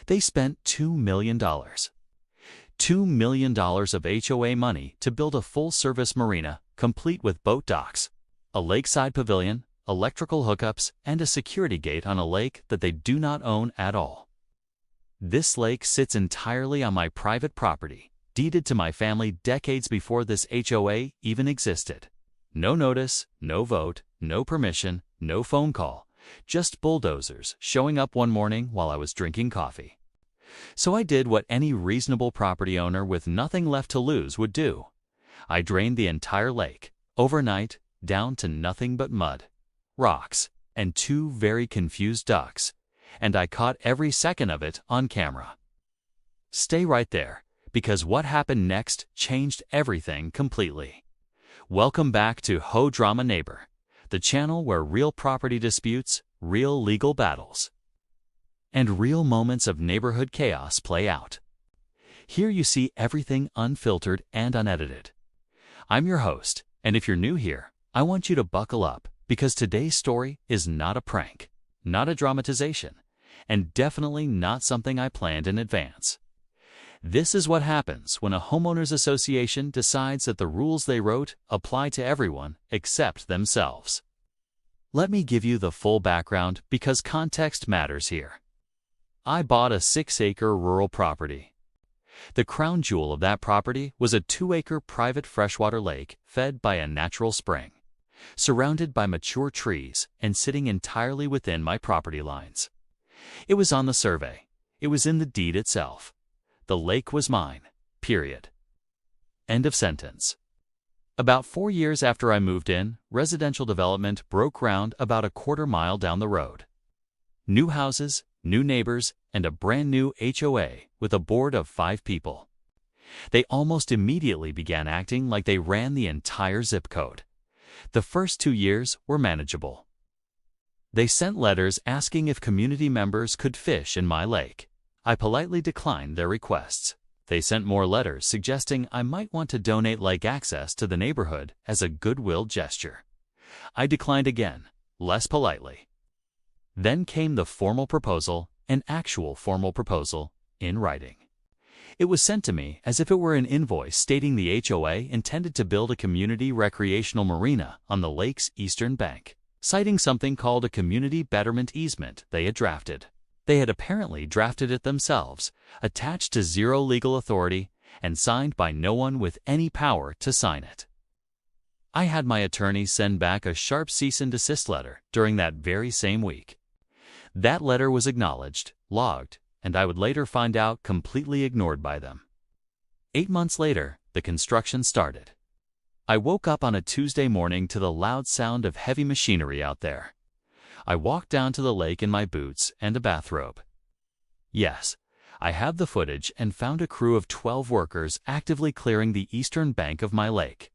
They spent $2 million. $2 million of HOA money to build a full-service marina, complete with boat docks, a lakeside pavilion, electrical hookups, and a security gate on a lake that they do not own at all. This lake sits entirely on my private property, deeded to my family decades before this HOA even existed. No notice, no vote, no permission, no phone call, just bulldozers showing up one morning while I was drinking coffee. So I did what any reasonable property owner with nothing left to lose would do. I drained the entire lake, overnight, down to nothing but mud, rocks, and two very confused ducks, and I caught every second of it on camera. Stay right there, because what happened next changed everything completely. Welcome back to HOA Drama Neighbor, the channel where real property disputes, real legal battles, and real moments of neighborhood chaos play out. Here you see everything unfiltered and unedited. I'm your host, and if you're new here, I want you to buckle up, because today's story is not a prank, not a dramatization, and definitely not something I planned in advance. This is what happens when a homeowners association decides that the rules they wrote apply to everyone except themselves. Let me give you the full background because context matters here. I bought a 6-acre rural property. The crown jewel of that property was a 2-acre private freshwater lake fed by a natural spring, surrounded by mature trees and sitting entirely within my property lines. It was on the survey. It was in the deed itself. The lake was mine, period. End of sentence. About 4 years after I moved in, residential development broke ground about a quarter-mile down the road. New houses, new neighbors, and a brand new HOA with a board of 5 people. They almost immediately began acting like they ran the entire zip code. The first 2 years were manageable. They sent letters asking if community members could fish in my lake. I politely declined their requests. They sent more letters suggesting I might want to donate lake access to the neighborhood as a goodwill gesture. I declined again, less politely. Then came the formal proposal, an actual formal proposal, in writing. It was sent to me as if it were an invoice stating the HOA intended to build a community recreational marina on the lake's eastern bank, citing something called a community betterment easement they had drafted. They had apparently drafted it themselves, attached to zero legal authority, and signed by no one with any power to sign it. I had my attorney send back a sharp cease and desist letter during that very same week. That letter was acknowledged, logged, and I would later find out completely ignored by them. 8 months later, the construction started. I woke up on a Tuesday morning to the loud sound of heavy machinery out there. I walked down to the lake in my boots and a bathrobe. Yes, I have the footage and found a crew of 12 workers actively clearing the eastern bank of my lake.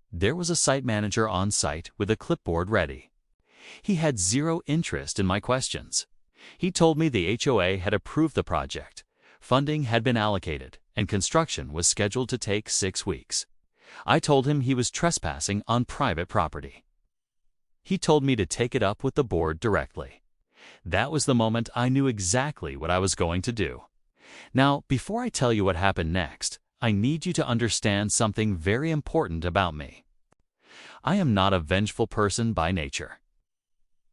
There was a site manager on site with a clipboard ready. He had zero interest in my questions. He told me the HOA had approved the project, funding had been allocated, and construction was scheduled to take 6 weeks. I told him he was trespassing on private property. He told me to take it up with the board directly. That was the moment I knew exactly what I was going to do. Now, before I tell you what happened next, I need you to understand something very important about me. I am not a vengeful person by nature.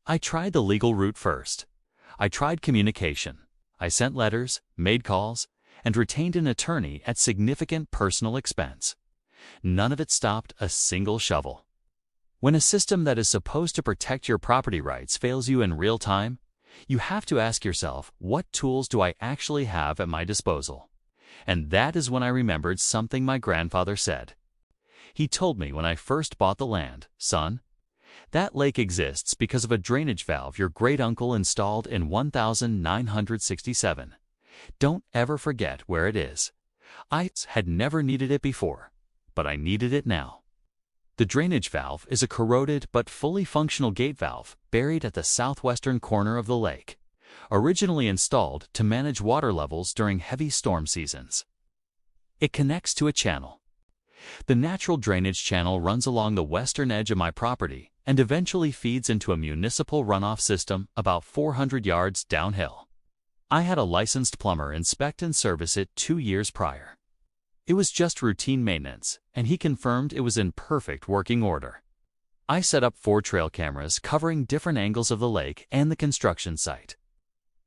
I tried the legal route first. I tried communication. I sent letters, made calls, and retained an attorney at significant personal expense. None of it stopped a single shovel. When a system that is supposed to protect your property rights fails you in real time, you have to ask yourself, what tools do I actually have at my disposal? And that is when I remembered something my grandfather said. He told me when I first bought the land, "Son, that lake exists because of a drainage valve your great-uncle installed in 1967. Don't ever forget where it is. I had never needed it before, but I needed it now." The drainage valve is a corroded but fully functional gate valve buried at the southwestern corner of the lake, originally installed to manage water levels during heavy storm seasons. It connects to a channel. The natural drainage channel runs along the western edge of my property and eventually feeds into a municipal runoff system about 400 yards downhill. I had a licensed plumber inspect and service it 2 years prior. It was just routine maintenance, and he confirmed it was in perfect working order. I set up 4 trail cameras covering different angles of the lake and the construction site.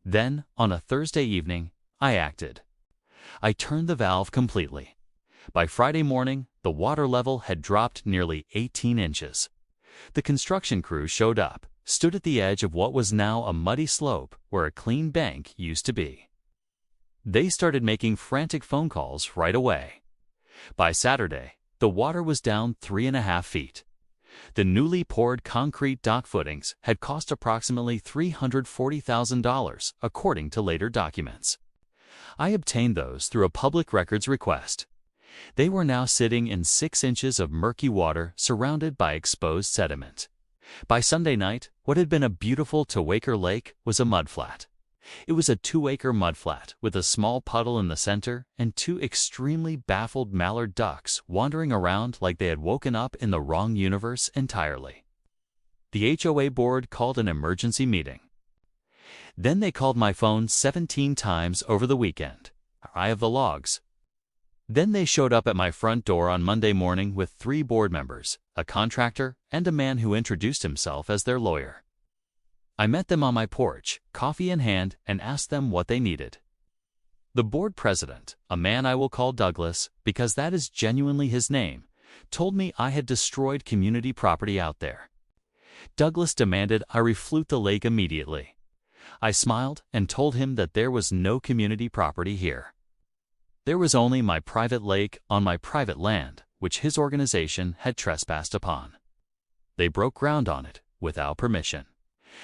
Then, on a Thursday evening, I acted. I turned the valve completely. By Friday morning, the water level had dropped nearly 18 inches. The construction crew showed up, stood at the edge of what was now a muddy slope where a clean bank used to be. They started making frantic phone calls right away. By Saturday, the water was down 3.5 feet. The newly poured concrete dock footings had cost approximately $340,000, according to later documents. I obtained those through a public records request. They were now sitting in 6 inches of murky water surrounded by exposed sediment. By Sunday night, what had been a beautiful 2-acre lake was a mudflat. It was a 2-acre mudflat with a small puddle in the center and 2 extremely baffled mallard ducks wandering around like they had woken up in the wrong universe entirely. The HOA board called an emergency meeting. Then they called my phone 17 times over the weekend. I have the logs. Then they showed up at my front door on Monday morning with 3 board members, a contractor, and a man who introduced himself as their lawyer. I met them on my porch, coffee in hand, and asked them what they needed. The board president, a man I will call Douglas because that is genuinely his name, told me I had destroyed community property out there. Douglas demanded I reflute the lake immediately. I smiled and told him that there was no community property here. There was only my private lake on my private land, which his organization had trespassed upon. They broke ground on it without permission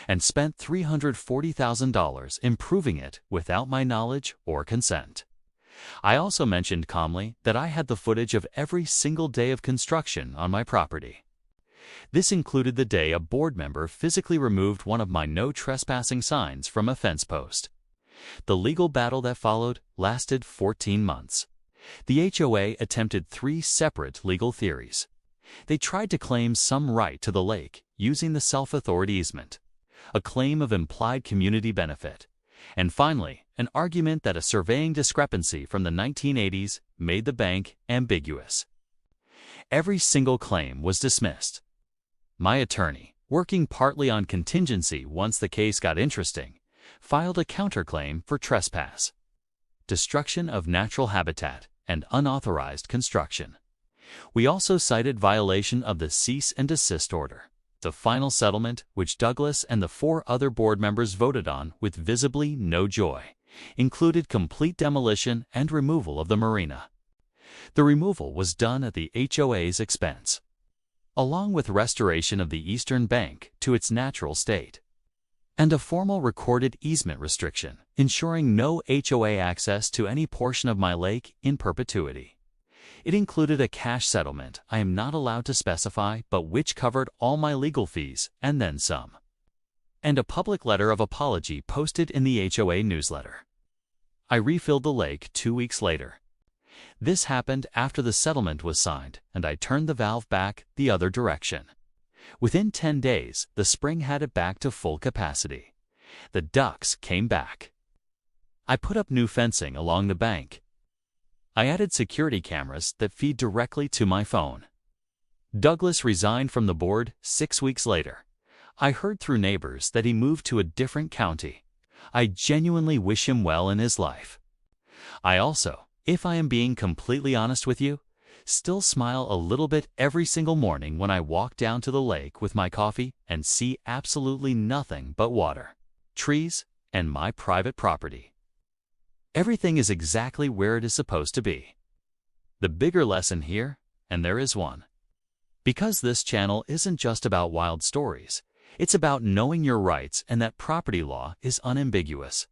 and spent $340,000 improving it without my knowledge or consent. I also mentioned calmly that I had the footage of every single day of construction on my property. This included the day a board member physically removed one of my no trespassing signs from a fence post. The legal battle that followed lasted 14 months. The HOA attempted 3 separate legal theories. They tried to claim some right to the lake using the self-authority easement, a claim of implied community benefit, and finally, an argument that a surveying discrepancy from the 1980s made the bank ambiguous. Every single claim was dismissed. My attorney, working partly on contingency once the case got interesting, filed a counterclaim for trespass, destruction of natural habitat, and unauthorized construction. We also cited violation of the cease and desist order. The final settlement, which Douglas and the 4 other board members voted on with visibly no joy, included complete demolition and removal of the marina. The removal was done at the HOA's expense, along with restoration of the eastern bank to its natural state, and a formal recorded easement restriction, ensuring no HOA access to any portion of my lake in perpetuity. It included a cash settlement I am not allowed to specify, but which covered all my legal fees and then some, and a public letter of apology posted in the HOA newsletter. I refilled the lake 2 weeks later. This happened after the settlement was signed, and I turned the valve back the other direction. Within 10 days, the spring had it back to full capacity. The ducks came back. I put up new fencing along the bank. I added security cameras that feed directly to my phone. Douglas resigned from the board 6 weeks later. I heard through neighbors that he moved to a different county. I genuinely wish him well in his life. I also, if I am being completely honest with you, still smile a little bit every single morning when I walk down to the lake with my coffee and see absolutely nothing but water, trees, and my private property. Everything is exactly where it is supposed to be. The bigger lesson here, and there is one. Because this channel isn't just about wild stories, it's about knowing your rights and that property law is unambiguous.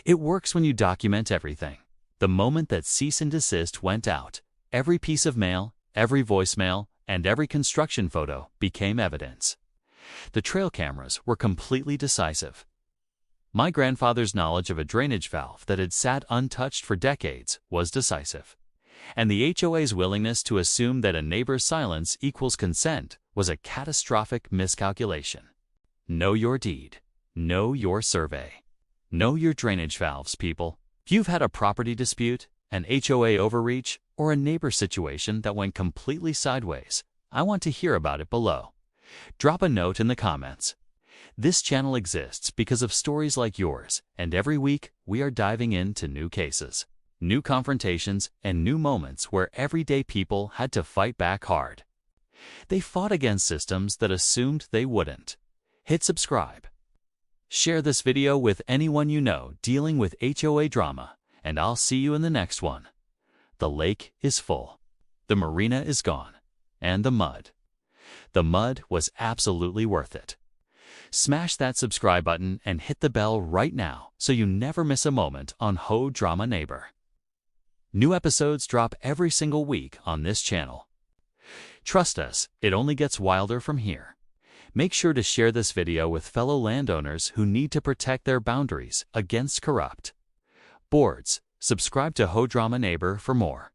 It works when you document everything. The moment that cease and desist went out, every piece of mail, every voicemail, and every construction photo became evidence. The trail cameras were completely decisive. My grandfather's knowledge of a drainage valve that had sat untouched for decades was decisive. And the HOA's willingness to assume that a neighbor's silence equals consent was a catastrophic miscalculation. Know your deed. Know your survey. Know your drainage valves, people. If you've had a property dispute, an HOA overreach, or a neighbor situation that went completely sideways, I want to hear about it below. Drop a note in the comments. This channel exists because of stories like yours, and every week we are diving into new cases, new confrontations, and new moments where everyday people had to fight back hard. They fought against systems that assumed they wouldn't. Hit subscribe. Share this video with anyone you know dealing with HOA drama, and I'll see you in the next one. The lake is full. The marina is gone. And the mud. The mud was absolutely worth it. Smash that subscribe button and hit the bell right now so you never miss a moment on HOA Drama Neighbor. New episodes drop every single week on this channel. Trust us, it only gets wilder from here. Make sure to share this video with fellow landowners who need to protect their boundaries against corrupt boards. Subscribe to HOA Drama Neighbor for more.